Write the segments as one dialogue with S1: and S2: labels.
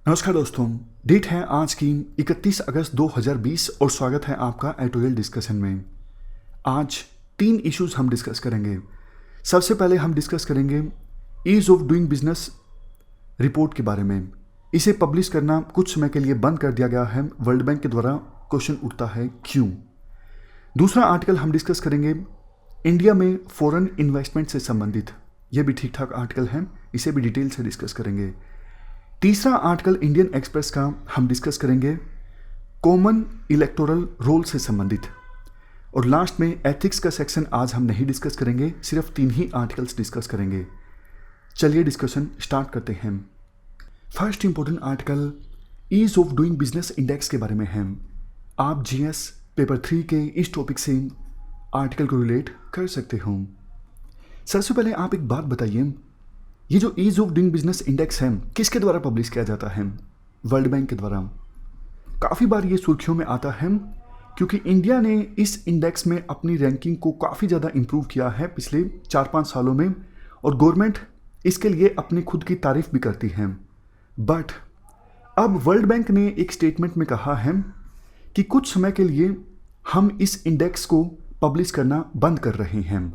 S1: नमस्कार दोस्तों। डेट है आज की 31 अगस्त 2020 और स्वागत है आपका एटोरियल डिस्कशन में। आज 3 इश्यूज हम डिस्कस करेंगे। सबसे पहले हम डिस्कस करेंगे ease of doing business report के बारे में। इसे पब्लिश करना कुछ समय के लिए बंद कर दिया गया है वर्ल्ड बैंक के द्वारा। क्वेश्चन उठता है क्यों। दूसरा आर्टिकल हम डिस्कस करेंगे इंडिया में फॉरेन इन्वेस्टमेंट से संबंधित। यह भी ठीक ठाक आर्टिकल है, इसे भी डिटेल से डिस्कस करेंगे। तीसरा आर्टिकल इंडियन एक्सप्रेस का हम डिस्कस करेंगे कॉमन इलेक्टोरल रोल से संबंधित। और लास्ट में एथिक्स का सेक्शन आज हम नहीं डिस्कस करेंगे, सिर्फ 3 ही आर्टिकल्स डिस्कस करेंगे। चलिए डिस्कशन स्टार्ट करते हैं। First important article ease of doing business index के बारे में है। आप जीएस पेपर 3 के इस टॉपिक से आर्टिकल को रिलेट कर सकते हो। सबसे पहले आप एक बात बताइए, ये जो ease of doing business index है किसके द्वारा पब्लिश किया जाता है? वर्ल्ड बैंक के द्वारा। काफ़ी बार ये सुर्खियों में आता है क्योंकि इंडिया ने इस इंडेक्स में अपनी रैंकिंग को काफ़ी ज़्यादा इंप्रूव किया है पिछले 4-5 सालों में, और गवर्नमेंट इसके लिए अपनी खुद की तारीफ भी करती है। बट अब वर्ल्ड बैंक ने एक स्टेटमेंट में कहा है कि कुछ समय के लिए हम इस इंडेक्स को पब्लिश करना बंद कर रहे हैं।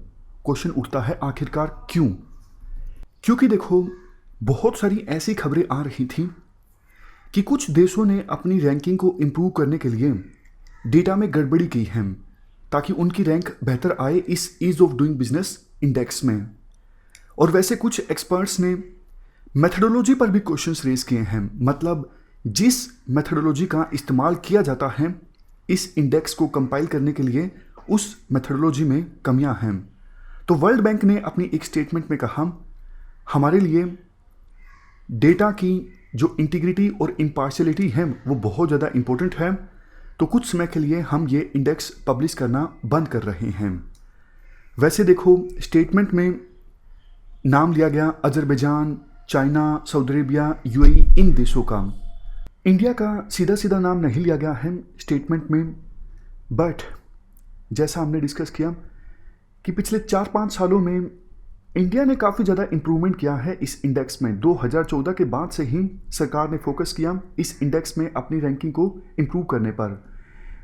S1: क्वेश्चन उठता है आखिरकार क्यों? क्योंकि देखो, बहुत सारी ऐसी खबरें आ रही थी कि कुछ देशों ने अपनी रैंकिंग को इम्प्रूव करने के लिए डेटा में गड़बड़ी की है ताकि उनकी रैंक बेहतर आए इस ease of doing business index में। और वैसे कुछ एक्सपर्ट्स ने मेथडोलॉजी पर भी क्वेश्चंस रेज किए हैं, मतलब जिस मेथडोलॉजी का इस्तेमाल किया जाता है इस इंडेक्स को कंपाइल करने के लिए, उस मेथडोलॉजी में कमियां हैं। तो वर्ल्ड बैंक ने अपनी एक स्टेटमेंट में कहा, हमारे लिए डेटा की जो इंटीग्रिटी और इम्पार्शियलिटी है वो बहुत ज़्यादा इम्पोर्टेंट है, तो कुछ समय के लिए हम ये इंडेक्स पब्लिश करना बंद कर रहे हैं। वैसे देखो, स्टेटमेंट में नाम लिया गया Azerbaijan, China, Saudi Arabia, UAE, इन देशों का। इंडिया का सीधा सीधा नाम नहीं लिया गया है स्टेटमेंट में। बट जैसा हमने डिस्कस किया कि पिछले 4-5 सालों में इंडिया ने काफ़ी ज़्यादा इंप्रूवमेंट किया है इस इंडेक्स में। 2014 के बाद से ही सरकार ने फोकस किया इस इंडेक्स में अपनी रैंकिंग को इंप्रूव करने पर।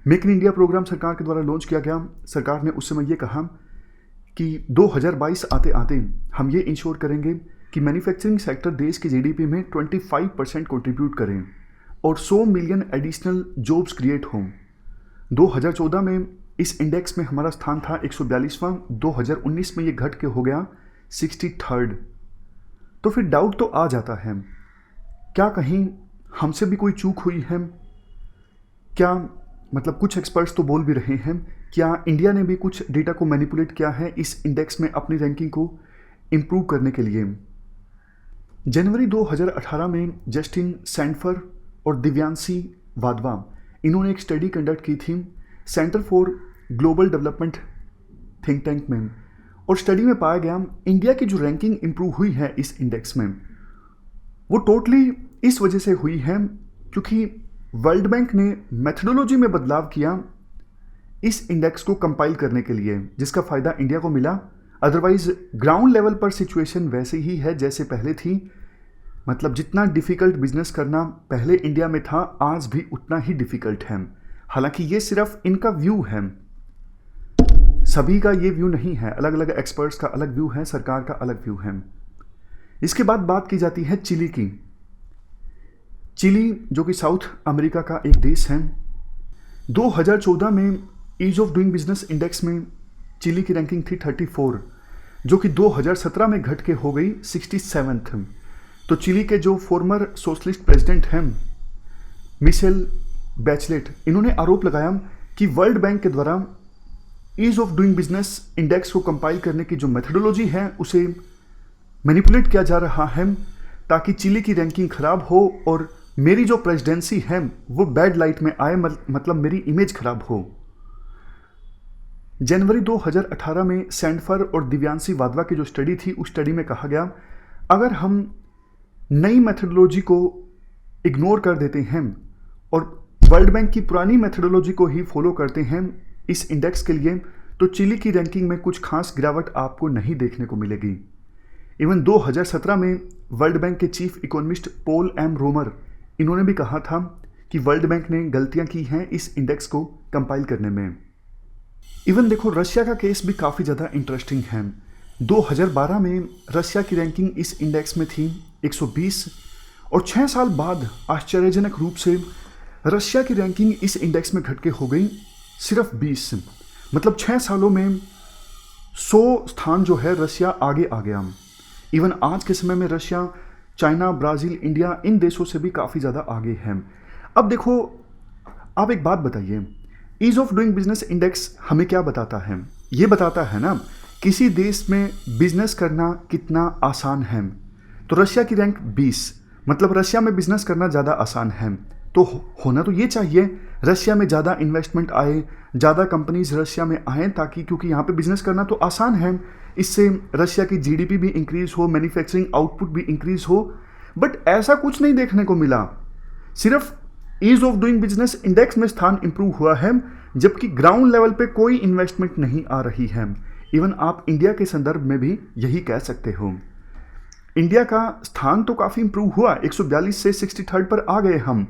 S1: मेक इन इंडिया प्रोग्राम सरकार के द्वारा लॉन्च किया गया। सरकार ने उस समय ये कहा कि 2022 आते आते हम ये इंश्योर करेंगे कि मैन्युफैक्चरिंग सेक्टर देश के जीडीपी में 25% कंट्रीब्यूट करें और 100 मिलियन एडिशनल जॉब्स क्रिएट हों। 2014 में इस इंडेक्स में हमारा स्थान था 142वां, 2019 में ये घट के हो गया 63rd। तो फिर डाउट तो आ जाता है, क्या कहीं हमसे भी कोई चूक हुई है क्या? मतलब कुछ एक्सपर्ट्स तो बोल भी रहे हैं, क्या इंडिया ने भी कुछ डेटा को मैनिपुलेट किया है इस इंडेक्स में अपनी रैंकिंग को इम्प्रूव करने के लिए? जनवरी 2018 में जस्टिन सैंडफर और दिव्यांशी वाधवा, इन्होंने एक स्टडी कंडक्ट की थी centre for global development think tank में, और स्टडी में पाया गया इंडिया की जो रैंकिंग इंप्रूव हुई है इस इंडेक्स में, वो टोटली इस वजह से हुई है क्योंकि वर्ल्ड बैंक ने मेथडोलॉजी में बदलाव किया इस इंडेक्स को कंपाइल करने के लिए, जिसका फ़ायदा इंडिया को मिला। अदरवाइज ग्राउंड लेवल पर सिचुएशन वैसे ही है जैसे पहले थी। मतलब जितना डिफ़िकल्ट बिजनेस करना पहले इंडिया में था, आज भी उतना ही डिफ़िकल्ट है। हालांकि ये सिर्फ इनका व्यू है, सभी का ये व्यू नहीं है। अलग अलग एक्सपर्ट्स का अलग व्यू है, सरकार का अलग व्यू है। इसके बाद बात की जाती है चिली की। चिली जो कि साउथ अमेरिका का एक देश है, 2014 में ease of doing business index में चिली की रैंकिंग थी 34, जो कि 2017 में घट के हो गई 67th। तो चिली के जो फॉर्मर सोशलिस्ट प्रेसिडेंट हैं मिशेल बैचलेट, इन्होंने आरोप लगाया कि वर्ल्ड बैंक के द्वारा ease of doing business index को कंपाइल करने की जो मेथडोलॉजी है उसे मैनिपुलेट किया जा रहा है ताकि चिली की रैंकिंग खराब हो और मेरी जो प्रेसिडेंसी है वो बैड लाइट में आए, मतलब मेरी इमेज खराब हो। जनवरी 2018 में सैंडफर और दिव्यांशी वाधवा की जो स्टडी थी, उस स्टडी में कहा गया अगर हम नई मेथडोलॉजी को इग्नोर कर देते हैं और वर्ल्ड बैंक की पुरानी मेथडोलॉजी को ही फॉलो करते हैं इस इंडेक्स के लिए, तो चिली की रैंकिंग में कुछ खास गिरावट आपको नहीं देखने को मिलेगी। इवन 2017 में वर्ल्ड बैंक के चीफ इकोनॉमिस्ट पॉल एम रोमर, इन्होंने भी कहा था कि वर्ल्ड बैंक ने गलतियां की हैं इस इंडेक्स को कंपाइल करने में। इवन देखो रशिया का केस भी काफ़ी ज़्यादा इंटरेस्टिंग है। 2012 में रशिया की रैंकिंग इस इंडेक्स में थी 120 और 6 साल बाद आश्चर्यजनक रूप से रशिया की रैंकिंग इस इंडेक्स में घट के हो गई सिर्फ 20। मतलब 6 सालों में 100 स्थान जो है रशिया आगे आ गया। इवन आज के समय में Russia, China, Brazil, India in देशों से भी काफ़ी ज़्यादा आगे है। अब देखो, आप एक बात बताइए, ease of doing business index हमें क्या बताता है? ये बताता है ना किसी देश में बिजनेस करना कितना आसान है। तो रशिया की रैंक 20, मतलब रशिया में बिजनेस करना ज़्यादा आसान है। तो होना तो ये चाहिए रशिया में ज़्यादा इन्वेस्टमेंट आए, ज़्यादा कंपनीज रशिया में आएँ, ताकि क्योंकि यहाँ पे बिजनेस करना तो आसान है, इससे रशिया की जीडीपी भी इंक्रीज हो, मैन्युफैक्चरिंग आउटपुट भी इंक्रीज हो। बट ऐसा कुछ नहीं देखने को मिला। सिर्फ ease of doing business index में स्थान इंप्रूव हुआ है, जबकि ग्राउंड लेवल पे कोई इन्वेस्टमेंट नहीं आ रही है। इवन आप इंडिया के संदर्भ में भी यही कह सकते हो। इंडिया का स्थान तो काफ़ी इंप्रूव हुआ, 142 से 63 पर आ गए हम।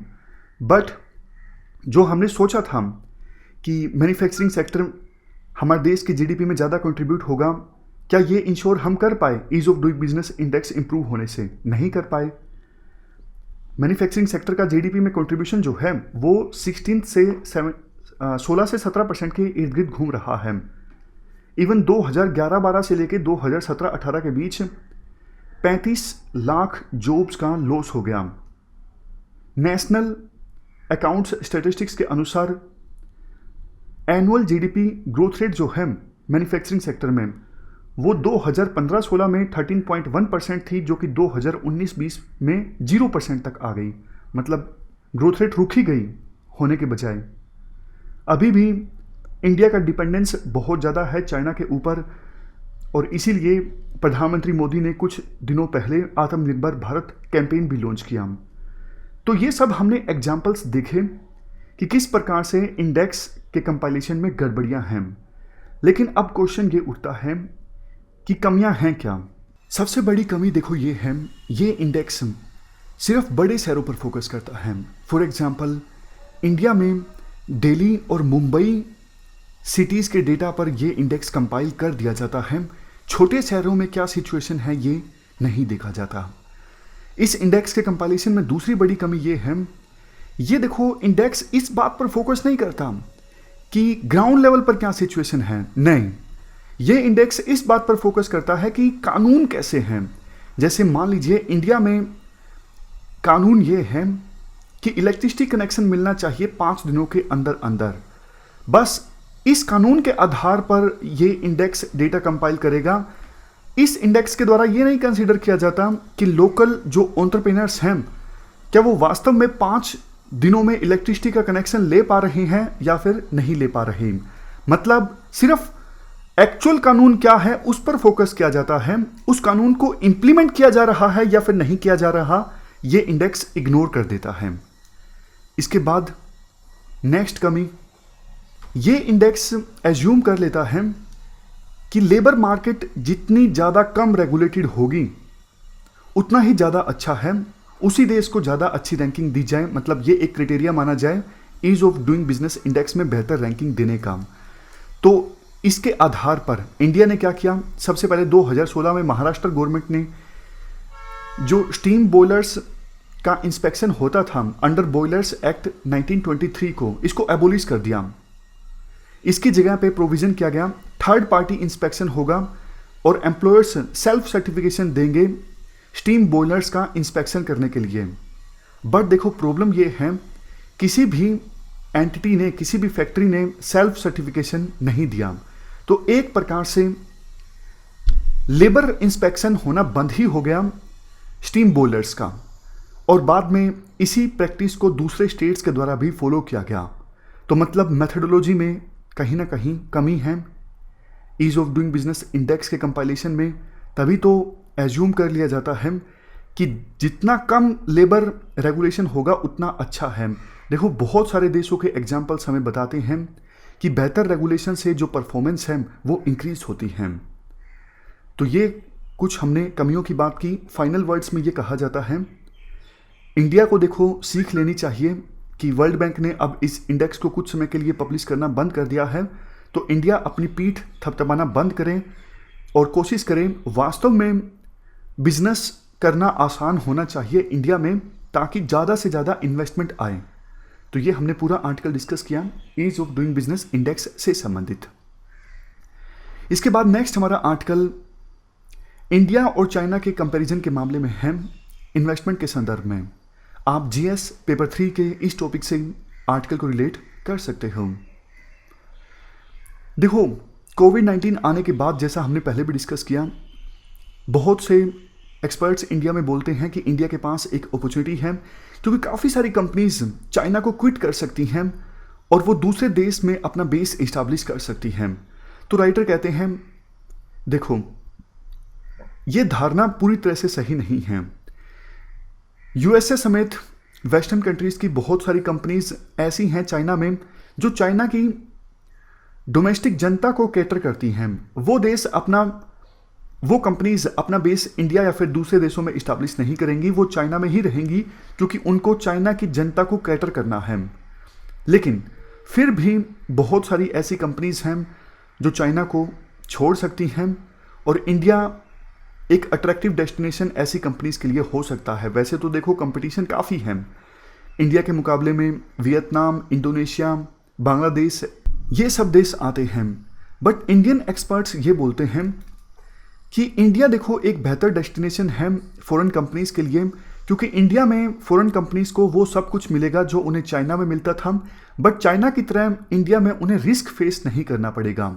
S1: बट जो हमने सोचा था कि मैन्युफैक्चरिंग सेक्टर हमारे देश की जीडीपी में ज़्यादा कंट्रीब्यूट होगा, क्या ये इंश्योर हम कर पाए? Ease of doing business index improve होने से नहीं कर पाए। मैन्युफैक्चरिंग सेक्टर का जीडीपी में कंट्रीब्यूशन जो है वो 16 से 17% के इर्द गिर्द घूम रहा है। इवन 2011-12 से लेकर 2017-18 के बीच 35 लाख जॉब्स का लॉस हो गया। नेशनल अकाउंट्स स्टैटिस्टिक्स के अनुसार एनुअल जीडीपी ग्रोथ रेट जो है मैन्युफैक्चरिंग सेक्टर में वो 2015-16 में 13.1% थी, जो कि 2019-20 में 0% तक आ गई। मतलब ग्रोथ रेट रुक ही गई होने के बजाय। अभी भी इंडिया का डिपेंडेंस बहुत ज़्यादा है चाइना के ऊपर, और इसीलिए प्रधानमंत्री मोदी ने कुछ दिनों पहले आत्मनिर्भर भारत कैंपेन भी लॉन्च किया। तो ये सब हमने एग्जाम्पल्स देखे कि किस प्रकार से इंडेक्स के कंपाइलेशन में गड़बड़ियां हैं। लेकिन अब क्वेश्चन ये उठता है कि कमियां हैं क्या? सबसे बड़ी कमी देखो ये है, ये इंडेक्स सिर्फ बड़े शहरों पर फोकस करता है। फॉर एग्जांपल इंडिया में दिल्ली और मुंबई सिटीज़ के डेटा पर ये इंडेक्स कंपाइल कर दिया जाता है। छोटे शहरों में क्या सिचुएशन है ये नहीं देखा जाता। इस इंडेक्स के कंपाइलेशन में दूसरी बड़ी कमी ये है, ये देखो इंडेक्स इस बात पर फोकस नहीं करता कि ग्राउंड लेवल पर क्या सिचुएशन है। नहीं, ये इंडेक्स इस बात पर फोकस करता है कि कानून कैसे हैं। जैसे मान लीजिए इंडिया में कानून ये है कि इलेक्ट्रिसिटी कनेक्शन मिलना चाहिए 5 दिनों के अंदर अंदर। बस इस कानून के आधार पर ये इंडेक्स डेटा कंपाइल करेगा। इस इंडेक्स के द्वारा ये नहीं कंसीडर किया जाता कि लोकल जो एंटरप्रेन्योर्स हैं क्या वो वास्तव में 5 दिनों में इलेक्ट्रिसिटी का कनेक्शन ले पा रहे हैं या फिर नहीं ले पा रहे। मतलब सिर्फ एक्चुअल कानून क्या है उस पर फोकस किया जाता है, उस कानून को इंप्लीमेंट किया जा रहा है या फिर नहीं किया जा रहा, ये इंडेक्स इग्नोर कर देता है। इसके बाद नेक्स्ट कमी, ये इंडेक्स एज्यूम कर लेता है कि लेबर मार्केट जितनी ज़्यादा कम रेगुलेटेड होगी उतना ही ज़्यादा अच्छा है, उसी देश को ज़्यादा अच्छी रैंकिंग दी जाए। मतलब ये एक क्राइटेरिया माना जाए ease of doing business index में बेहतर रैंकिंग देने का। तो इसके आधार पर इंडिया ने क्या किया, सबसे पहले 2016 में महाराष्ट्र गवर्नमेंट ने जो स्टीम बॉयलर्स का इंस्पेक्शन होता था अंडर बॉयलर्स एक्ट 1923 को, इसको एबोलिश कर दिया। इसकी जगह पे प्रोविजन किया गया थर्ड पार्टी इंस्पेक्शन होगा और एम्प्लॉयर्स सेल्फ सर्टिफिकेशन देंगे स्टीम बॉयलर्स का इंस्पेक्शन करने के लिए। बट देखो प्रॉब्लम ये है, किसी भी एंटिटी ने, किसी भी फैक्ट्री ने सेल्फ सर्टिफिकेशन नहीं दिया, तो एक प्रकार से लेबर इंस्पेक्शन होना बंद ही हो गया स्टीम बॉयलर्स का। और बाद में इसी प्रैक्टिस को दूसरे स्टेट्स के द्वारा भी फॉलो किया गया। तो मतलब मेथडोलॉजी में कहीं ना कहीं कमी है ease of doing business index के कंपाइलेशन में। तभी तो एज्यूम कर लिया जाता है कि जितना कम लेबर रेगुलेशन होगा उतना अच्छा है। देखो बहुत सारे देशों के एग्जाम्पल्स हमें बताते हैं कि बेहतर रेगुलेशन से जो परफॉर्मेंस है वो इंक्रीज होती है। तो ये कुछ हमने कमियों की बात की। फाइनल वर्ड्स में ये कहा जाता है इंडिया को देखो सीख लेनी चाहिए कि वर्ल्ड बैंक ने अब इस इंडेक्स को कुछ समय के लिए पब्लिश करना बंद कर दिया है, तो इंडिया अपनी पीठ थपथपाना बंद करें और कोशिश करें वास्तव में बिजनेस करना आसान होना चाहिए इंडिया में, ताकि ज़्यादा से ज़्यादा इन्वेस्टमेंट आए। तो ये हमने पूरा आर्टिकल डिस्कस किया ease of doing business index से संबंधित। इसके बाद नेक्स्ट हमारा आर्टिकल इंडिया और चाइना के कंपैरिजन के मामले में है, इन्वेस्टमेंट के संदर्भ में। आप जीएस पेपर 3 के इस टॉपिक से आर्टिकल को रिलेट कर सकते हो। देखो, कोविड-19 आने के बाद, जैसा हमने पहले भी डिस्कस किया, बहुत से एक्सपर्ट्स इंडिया में बोलते हैं कि इंडिया के पास एक अपॉर्चुनिटी है, क्योंकि काफ़ी सारी कंपनीज चाइना को क्विट कर सकती हैं और वो दूसरे देश में अपना बेस इस्टेब्लिश कर सकती हैं। तो राइटर कहते हैं, देखो ये धारणा पूरी तरह से सही नहीं है। यूएसए समेत वेस्टर्न कंट्रीज की बहुत सारी कंपनीज ऐसी हैं चाइना में जो चाइना की डोमेस्टिक जनता को कैटर करती हैं। वो कंपनीज अपना बेस इंडिया या फिर दूसरे देशों में इस्टेब्लिश नहीं करेंगी, वो चाइना में ही रहेंगी, क्योंकि उनको चाइना की जनता को कैटर करना है। लेकिन फिर भी बहुत सारी ऐसी कंपनीज हैं जो चाइना को छोड़ सकती हैं, और इंडिया एक अट्रैक्टिव डेस्टिनेशन ऐसी कंपनीज के लिए हो सकता है। वैसे तो देखो कंपटीशन काफ़ी है इंडिया के मुकाबले में, वियतनाम, इंडोनेशिया, बांग्लादेश, ये सब देश आते हैं। बट इंडियन एक्सपर्ट्स ये बोलते हैं कि इंडिया देखो एक बेहतर डेस्टिनेशन है फॉरेन कंपनीज के लिए, क्योंकि इंडिया में फॉरेन कंपनीज को वो सब कुछ मिलेगा जो उन्हें चाइना में मिलता था, बट चाइना की तरह इंडिया में उन्हें रिस्क फेस नहीं करना पड़ेगा।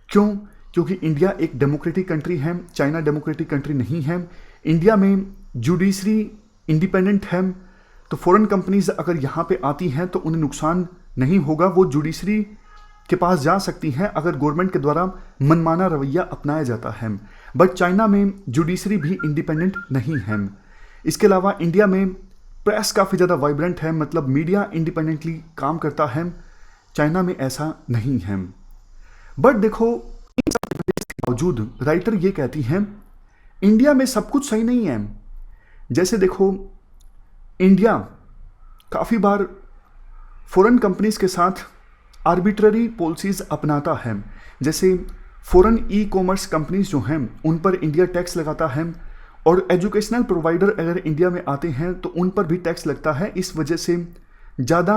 S1: क्यों? क्योंकि इंडिया एक डेमोक्रेटिक कंट्री है, चाइना डेमोक्रेटिक कंट्री नहीं है। इंडिया में जुडिशरी इंडिपेंडेंट है, तो फॉरेन कंपनीज अगर यहाँ पे आती हैं तो उन्हें नुकसान नहीं होगा, वो जुडिशरी के पास जा सकती हैं अगर गवर्नमेंट के द्वारा मनमाना रवैया अपनाया जाता है। बट चाइना में जुडिशरी भी इंडिपेंडेंट नहीं है। इसके अलावा इंडिया में प्रेस काफ़ी ज़्यादा वाइब्रेंट है, मतलब मीडिया इंडिपेंडेंटली काम करता है। चाइना में ऐसा नहीं है। बट देखो, इन सब के बावजूद राइटर ये कहती हैं इंडिया में सब कुछ सही नहीं है। जैसे देखो, इंडिया काफ़ी बार फॉरेन कंपनीज के साथ आर्बिट्ररी पॉलिसीज अपनाता है। जैसे फॉरेन ई कॉमर्स कंपनीज जो हैं उन पर इंडिया टैक्स लगाता है, और एजुकेशनल प्रोवाइडर अगर इंडिया में आते हैं तो उन पर भी टैक्स लगता है। इस वजह से ज़्यादा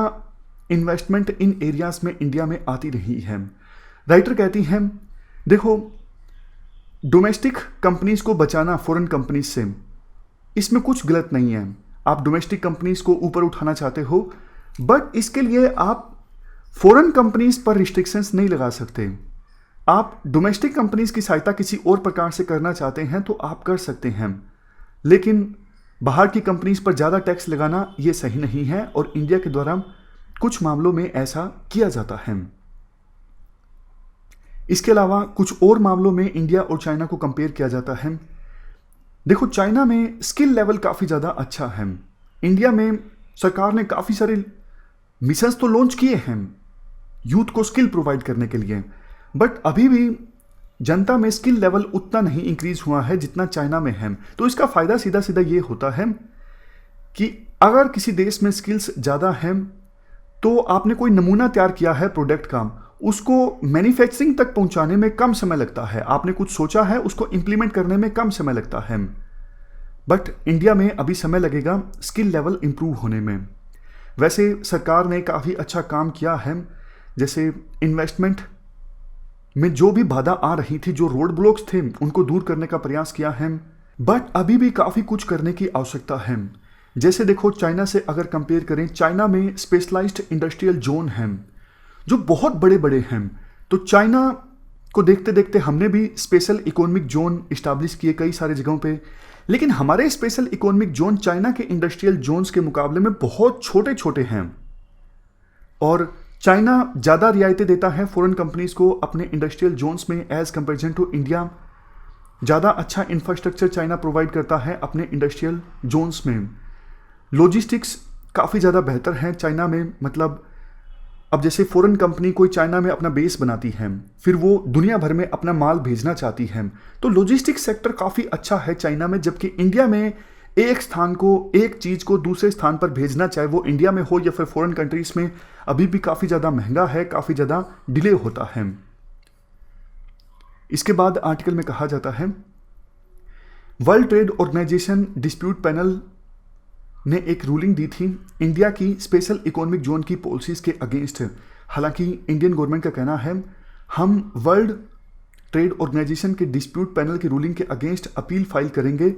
S1: इन्वेस्टमेंट इन एरियाज में इंडिया में आती रही है। राइटर कहती हैं देखो, डोमेस्टिक कंपनीज को बचाना फॉरेन कंपनीज से, इसमें कुछ गलत नहीं है। आप डोमेस्टिक कंपनीज को ऊपर उठाना चाहते हो, बट इसके लिए आप फॉरेन कंपनीज पर रिस्ट्रिक्शंस नहीं लगा सकते। आप डोमेस्टिक कंपनीज की सहायता किसी और प्रकार से करना चाहते हैं तो आप कर सकते हैं, लेकिन बाहर की कंपनीज पर ज़्यादा टैक्स लगाना ये सही नहीं है, और इंडिया के द्वारा कुछ मामलों में ऐसा किया जाता है। इसके अलावा कुछ और मामलों में इंडिया और चाइना को कंपेयर किया जाता है। देखो, चाइना में स्किल लेवल काफ़ी ज़्यादा अच्छा है। इंडिया में सरकार ने काफ़ी सारे मिशंस तो लॉन्च किए हैं यूथ को स्किल प्रोवाइड करने के लिए, बट अभी भी जनता में स्किल लेवल उतना नहीं इंक्रीज हुआ है जितना चाइना में है। तो इसका फ़ायदा सीधा सीधा ये होता है कि अगर किसी देश में स्किल्स ज़्यादा हैं तो आपने कोई नमूना तैयार किया है प्रोडक्ट का, उसको मैन्युफैक्चरिंग तक पहुंचाने में कम समय लगता है। आपने कुछ सोचा है, उसको इंप्लीमेंट करने में कम समय लगता है। बट इंडिया में अभी समय लगेगा स्किल लेवल इंप्रूव होने में। वैसे सरकार ने काफ़ी अच्छा काम किया है, जैसे इन्वेस्टमेंट में जो भी बाधा आ रही थी, जो रोड ब्लॉक्स थे, उनको दूर करने का प्रयास किया है। बट अभी भी काफ़ी कुछ करने की आवश्यकता है। जैसे देखो, चाइना से अगर कंपेयर करें, चाइना में स्पेशलाइज्ड इंडस्ट्रियल जोन हैं जो बहुत बड़े बड़े हैं। तो चाइना को देखते देखते हमने भी स्पेशल इकोनॉमिक जोन इस्टेब्लिश किए कई सारे जगहों पे, लेकिन हमारे स्पेशल इकोनॉमिक जोन चाइना के इंडस्ट्रियल जोन्स के मुकाबले में बहुत छोटे छोटे हैं, और चाइना ज़्यादा रियायतें देता है फॉरेन कंपनीज को अपने इंडस्ट्रियल जोन्स में एज कंपेरिजन टू इंडिया। ज़्यादा अच्छा इंफ्रास्ट्रक्चर चाइना प्रोवाइड करता है अपने इंडस्ट्रियल जोन्स में। लॉजिस्टिक्स काफ़ी ज़्यादा बेहतर है चाइना में। मतलब अब जैसे फॉरेन कंपनी कोई चाइना में अपना बेस बनाती है, फिर वो दुनिया भर में अपना माल भेजना चाहती है, तो लॉजिस्टिक्स सेक्टर काफ़ी अच्छा है चाइना में। जबकि इंडिया में एक स्थान को, एक चीज़ को दूसरे स्थान पर भेजना, चाहे वो इंडिया में हो या फिर फॉरेन कंट्रीज में, अभी भी काफ़ी ज़्यादा महंगा है, काफ़ी ज़्यादा डिले होता है। इसके बाद आर्टिकल में कहा जाता है world trade organisation dispute panel ने एक रूलिंग दी थी इंडिया की स्पेशल इकोनॉमिक जोन की पॉलिसीज के अगेंस्ट। हालांकि इंडियन गवर्नमेंट का कहना है हम वर्ल्ड ट्रेड ऑर्गेनाइजेशन के डिस्प्यूट पैनल की रूलिंग के अगेंस्ट अपील फाइल करेंगे,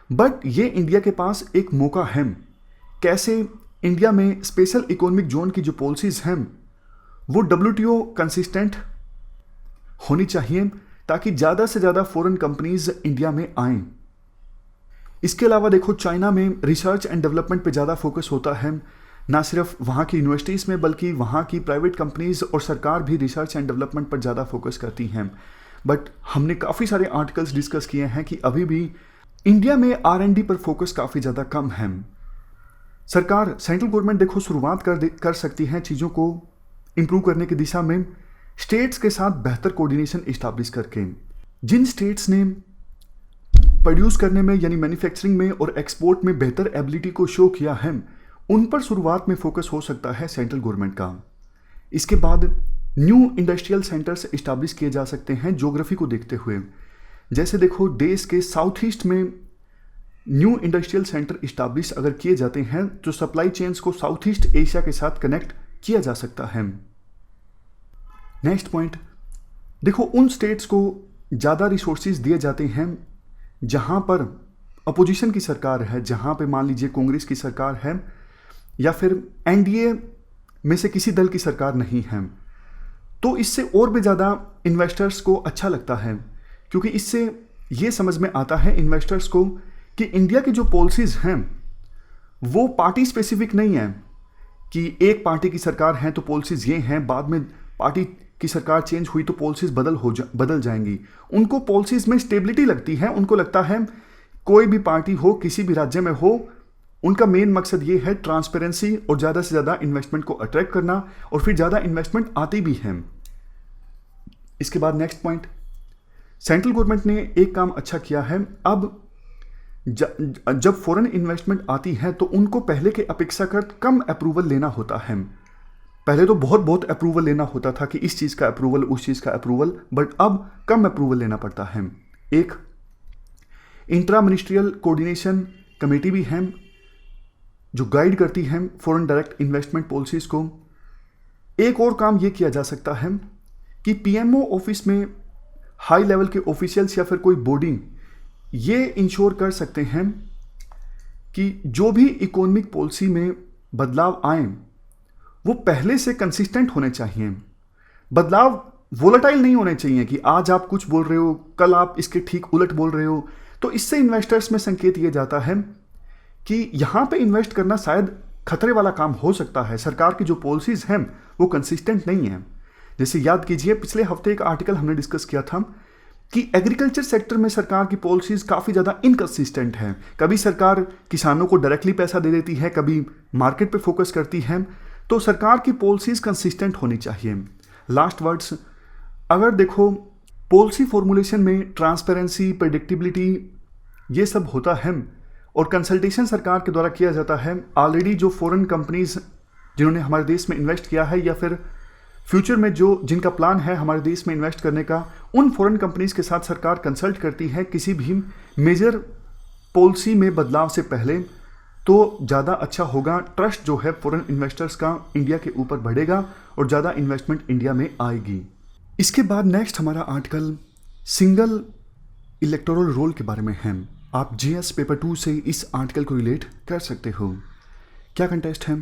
S1: बट ये इंडिया के पास एक मौका है। कैसे? इंडिया में स्पेशल इकोनॉमिक जोन की जो पॉलिसीज हैं वो WTO कंसिस्टेंट होनी चाहिए ताकि ज़्यादा से ज़्यादा फॉरेन कंपनीज इंडिया में आएं। इसके अलावा देखो, चाइना में रिसर्च एंड डेवलपमेंट पे ज़्यादा फोकस होता है, ना सिर्फ वहाँ की यूनिवर्सिटीज़ में बल्कि वहाँ की प्राइवेट कंपनीज और सरकार भी रिसर्च एंड डेवलपमेंट पर ज़्यादा फोकस करती हैं। बट हमने काफ़ी सारे आर्टिकल्स डिस्कस किए हैं कि अभी भी इंडिया में R&D पर फोकस काफ़ी ज़्यादा कम है। सरकार, सेंट्रल गवर्नमेंट देखो शुरुआत कर सकती है चीज़ों को इम्प्रूव करने की दिशा में स्टेट्स के साथ बेहतर कोऑर्डिनेशन इस्टेब्लिश करके। जिन स्टेट्स ने प्रोड्यूस करने में यानी मैन्युफैक्चरिंग में और एक्सपोर्ट में बेहतर एबिलिटी को शो किया है, उन पर शुरुआत में फोकस हो सकता है सेंट्रल गवर्नमेंट का। इसके बाद न्यू इंडस्ट्रियल सेंटर्स इस्टेब्लिश किए जा सकते हैं ज्योग्राफी को देखते हुए। जैसे देखो, देश के साउथ ईस्ट में न्यू इंडस्ट्रियल सेंटर इस्टेब्लिश अगर किए जाते हैं तो सप्लाई चेन्स को साउथ ईस्ट एशिया के साथ कनेक्ट किया जा सकता है। नेक्स्ट पॉइंट देखो, उन स्टेट्स को ज़्यादा रिसोर्सेज दिए जाते हैं जहाँ पर अपोजिशन की सरकार है, जहाँ पे मान लीजिए कांग्रेस की सरकार है या फिर NDA में से किसी दल की सरकार नहीं है, तो इससे और भी ज़्यादा इन्वेस्टर्स को अच्छा लगता है, क्योंकि इससे ये समझ में आता है इन्वेस्टर्स को कि इंडिया की जो पॉलिसीज़ हैं वो पार्टी स्पेसिफिक नहीं है कि एक पार्टी की सरकार है तो पॉलिसीज़ ये हैं, बाद में पार्टी की सरकार चेंज हुई तो पॉलिसीज़ बदल जाएंगी। उनको पॉलिसीज़ में स्टेबिलिटी लगती है। उनको लगता है कोई भी पार्टी हो, किसी भी राज्य में हो, उनका मेन मकसद ये है ट्रांसपेरेंसी और ज़्यादा से ज़्यादा इन्वेस्टमेंट को अट्रैक्ट करना, और फिर ज़्यादा इन्वेस्टमेंट आती भी है। इसके बाद नेक्स्ट पॉइंट, सेंट्रल गवर्नमेंट ने एक काम अच्छा किया है। अब जब फॉरेन इन्वेस्टमेंट आती है तो उनको पहले के अपेक्षाकृत कम अप्रूवल लेना होता है। पहले तो बहुत अप्रूवल लेना होता था कि इस चीज़ का अप्रूवल, उस चीज़ का अप्रूवल, बट अब कम अप्रूवल लेना पड़ता है। एक इंट्रा मिनिस्ट्रियल कोऑर्डिनेशन कमेटी भी है जो गाइड करती है फॉरेन डायरेक्ट इन्वेस्टमेंट पॉलिसीज़ को। एक और काम ये किया जा सकता है कि PMO ऑफिस में हाई लेवल के ऑफिशियल्स या फिर कोई बॉडी ये इंश्योर कर सकते हैं कि जो भी इकोनॉमिक पॉलिसी में बदलाव आए वो पहले से कंसिस्टेंट होने चाहिए। बदलाव वोलेटाइल नहीं होने चाहिए कि आज आप कुछ बोल रहे हो, कल आप इसके ठीक उलट बोल रहे हो। तो इससे इन्वेस्टर्स में संकेत ये जाता है कि यहाँ पे इन्वेस्ट करना शायद खतरे वाला काम हो सकता है। सरकार की जो पॉलिसीज़ हैं वो कंसिस्टेंट नहीं है। जैसे याद कीजिए, पिछले हफ्ते एक आर्टिकल हमने डिस्कस किया था कि एग्रीकल्चर सेक्टर में सरकार की पॉलिसीज़ काफ़ी ज़्यादा इनकंसिस्टेंट है। कभी सरकार किसानों को डायरेक्टली पैसा दे देती है, कभी मार्केट पे फोकस करती है। तो सरकार की पॉलिसीज़ कंसिस्टेंट होनी चाहिए। लास्ट वर्ड्स, अगर देखो पॉलिसी फॉर्मुलेशन में ट्रांसपेरेंसी, प्रेडिक्टेबिलिटी ये सब होता है और कंसल्टेशन सरकार के द्वारा किया जाता है। ऑलरेडी जो फॉरेन कंपनीज जिन्होंने हमारे देश में इन्वेस्ट किया है या फिर फ्यूचर में जिनका प्लान है हमारे देश में इन्वेस्ट करने का, उन फॉरेन कंपनीज के साथ सरकार कंसल्ट करती है किसी भी मेजर पॉलिसी में बदलाव से पहले, तो ज़्यादा अच्छा होगा। ट्रस्ट जो है फॉरेन इन्वेस्टर्स का इंडिया के ऊपर बढ़ेगा और ज़्यादा इन्वेस्टमेंट इंडिया में आएगी। इसके बाद नेक्स्ट हमारा आर्टिकल सिंगल इलेक्टोरल रोल के बारे में है। आप GS पेपर 2 से इस आर्टिकल को रिलेट कर सकते हो। क्या कंटेस्ट है?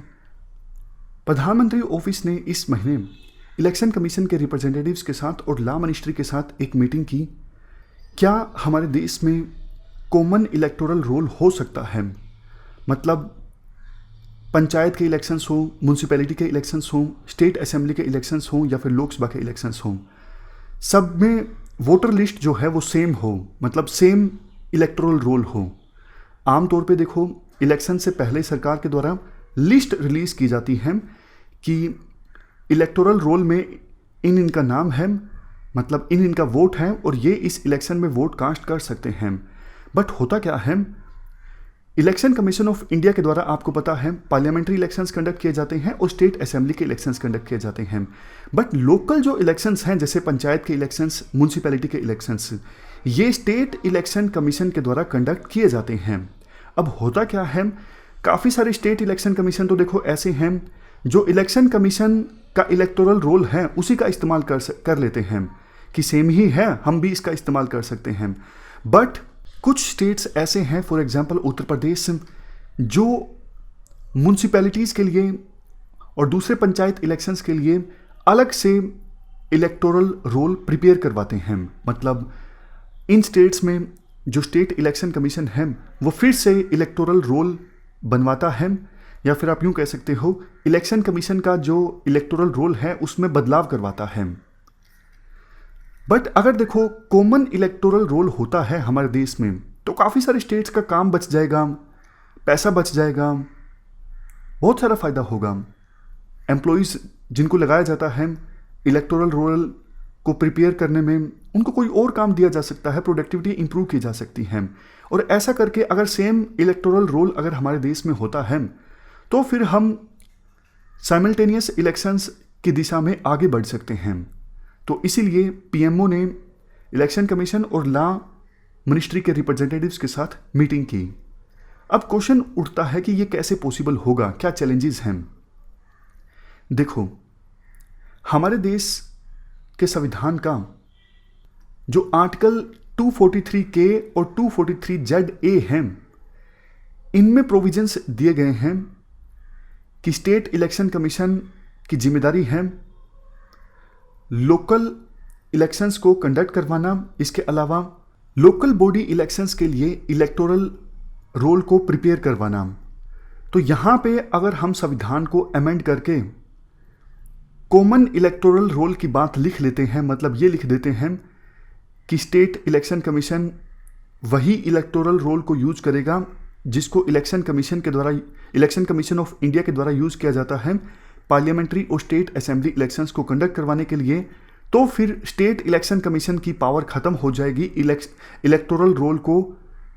S1: प्रधानमंत्री ऑफिस ने इस महीने इलेक्शन कमीशन के रिप्रेजेंटेटिव्स के साथ और लॉ मिनिस्ट्री के साथ एक मीटिंग की। क्या हमारे देश में कॉमन इलेक्टोरल रोल हो सकता है? मतलब पंचायत के इलेक्शंस हो, म्यूनसिपैलिटी के इलेक्शंस हो, स्टेट असेंबली के इलेक्शंस हो या फिर लोकसभा के इलेक्शंस हो, सब में वोटर लिस्ट जो है वो सेम हो, मतलब सेम इलेक्टोरल रोल हो। आमतौर पे देखो इलेक्शन से पहले सरकार के द्वारा लिस्ट रिलीज की जाती है कि इलेक्टोरल रोल में इनका नाम है, मतलब इनका वोट है और ये इस इलेक्शन में वोट कास्ट कर सकते हैं। बट होता क्या है, इलेक्शन कमीशन ऑफ इंडिया के द्वारा आपको पता है पार्लियामेंट्री इलेक्शंस कंडक्ट किए जाते हैं और स्टेट असेंबली के इलेक्शंस कंडक्ट किए जाते हैं। बट लोकल जो इलेक्शंस हैं जैसे पंचायत के इलेक्शंस, म्यूनसिपैलिटी के इलेक्शंस, ये स्टेट इलेक्शन कमीशन के द्वारा कंडक्ट किए जाते हैं। अब होता क्या है, काफ़ी सारे स्टेट इलेक्शन कमीशन तो देखो ऐसे हैं जो इलेक्शन कमीशन का इलेक्टोरल रोल है उसी का इस्तेमाल कर लेते हैं कि सेम ही है, हम भी इसका इस्तेमाल कर सकते हैं। बट कुछ स्टेट्स ऐसे हैं, फॉर एग्जांपल उत्तर प्रदेश, जो म्यूनसिपैलिटीज़ के लिए और दूसरे पंचायत इलेक्शंस के लिए अलग से इलेक्टोरल रोल प्रिपेयर करवाते हैं। मतलब इन स्टेट्स में जो स्टेट इलेक्शन कमीशन है वो फिर से इलेक्टोरल रोल बनवाता है, या फिर आप यूँ कह सकते हो इलेक्शन कमीशन का जो इलेक्टोरल रोल है उसमें बदलाव करवाता है। बट अगर देखो कॉमन इलेक्टोरल रोल होता है हमारे देश में तो काफ़ी सारे स्टेट्स का काम बच जाएगा, पैसा बच जाएगा, बहुत सारा फ़ायदा होगा। एम्प्लॉयज़ जिनको लगाया जाता है इलेक्टोरल रोल को प्रिपेयर करने में, उनको कोई और काम दिया जा सकता है, प्रोडक्टिविटी इंप्रूव की जा सकती है। और ऐसा करके अगर सेम इलेक्टोरल रोल अगर हमारे देश में होता है तो फिर हम साइमल्टेनियस इलेक्शंस की दिशा में आगे बढ़ सकते हैं। तो इसीलिए पीएमओ ने इलेक्शन कमीशन और लॉ मिनिस्ट्री के रिप्रेजेंटेटिव्स के साथ मीटिंग की। अब क्वेश्चन उठता है कि ये कैसे पॉसिबल होगा, क्या चैलेंजेस हैं। देखो, हमारे देश के संविधान का जो आर्टिकल 243K और 243ZA हैं, इनमें प्रोविजंस दिए गए हैं कि स्टेट इलेक्शन कमीशन की जिम्मेदारी है लोकल इलेक्शंस को कंडक्ट करवाना। इसके अलावा लोकल बॉडी इलेक्शंस के लिए इलेक्टोरल रोल को प्रिपेयर करवाना। तो यहाँ पे अगर हम संविधान को अमेंड करके कॉमन इलेक्टोरल रोल की बात लिख लेते हैं, मतलब ये लिख देते हैं कि स्टेट इलेक्शन कमीशन वही इलेक्टोरल रोल को यूज करेगा जिसको इलेक्शन कमीशन ऑफ इंडिया के द्वारा यूज किया जाता है पार्लियामेंट्री और स्टेट असेंबली इलेक्शंस को कंडक्ट करवाने के लिए, तो फिर स्टेट इलेक्शन कमीशन की पावर खत्म हो जाएगी इलेक्टोरल रोल को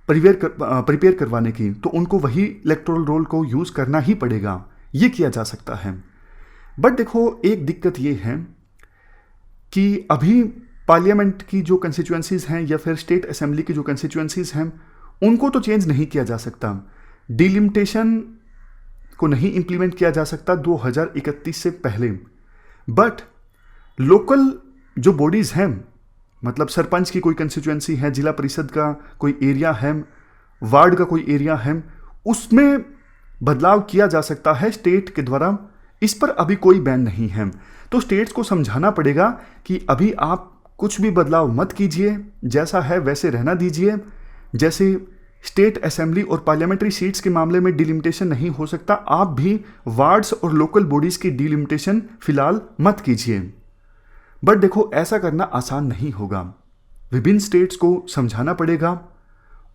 S1: प्रिपेयर करवाने की। तो उनको वही इलेक्टोरल रोल को यूज़ करना ही पड़ेगा, ये किया जा सकता है। बट देखो, एक दिक्कत ये है कि अभी पार्लियामेंट की जो कंस्टिट्यूएंसीज हैं या फिर स्टेट असेंबली की जो कंस्टिट्यूएंसीज हैं उनको तो चेंज नहीं किया जा सकता, डिलिमिटेशन को नहीं इंप्लीमेंट किया जा सकता 2031 से पहले। बट लोकल जो बॉडीज़ हैं, मतलब सरपंच की कोई कंस्टिट्यूएंसी है, जिला परिषद का कोई एरिया है, वार्ड का कोई एरिया है, उसमें बदलाव किया जा सकता है स्टेट के द्वारा। इस पर अभी कोई बैन नहीं है। तो स्टेट्स को समझाना पड़ेगा कि अभी आप कुछ भी बदलाव मत कीजिए, जैसा है वैसे रहना दीजिए। जैसे स्टेट असेंबली और पार्लियामेंट्री सीट्स के मामले में डिलिमिटेशन नहीं हो सकता, आप भी वार्ड्स और लोकल बॉडीज़ की डिलिमिटेशन फिलहाल मत कीजिए। बट देखो, ऐसा करना आसान नहीं होगा। विभिन्न स्टेट्स को समझाना पड़ेगा,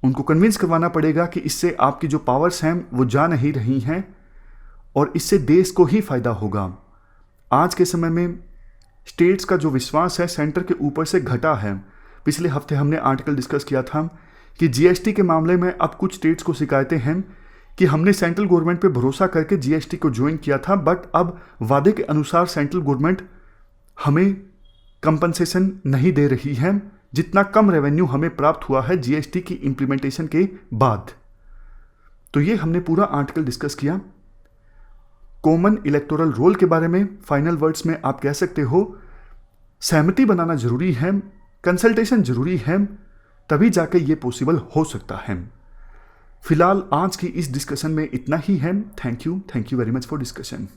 S1: उनको कन्विंस करवाना पड़ेगा कि इससे आपकी जो पावर्स हैं वो जा नहीं रही हैं और इससे देश को ही फायदा होगा। आज के समय में स्टेट्स का जो विश्वास है सेंटर के ऊपर से घटा है। पिछले हफ्ते हमने आर्टिकल डिस्कस किया था कि जीएसटी के मामले में अब कुछ स्टेट्स को शिकायतें हैं कि हमने सेंट्रल गवर्नमेंट पे भरोसा करके जीएसटी को ज्वाइन किया था, बट अब वादे के अनुसार सेंट्रल गवर्नमेंट हमें कंपनसेशन नहीं दे रही है, जितना कम रेवेन्यू हमें प्राप्त हुआ है जीएसटी की इम्प्लीमेंटेशन के बाद। तो ये हमने पूरा आर्टिकल डिस्कस किया। कॉमन इलेक्टोरल रोल के बारे में फाइनल वर्ड्स में आप कह सकते हो सहमति बनाना जरूरी है, कंसल्टेशन जरूरी है, तभी जाके ये पॉसिबल हो सकता है। फिलहाल आज की इस डिस्कशन में इतना ही है। Thank you very much for discussion.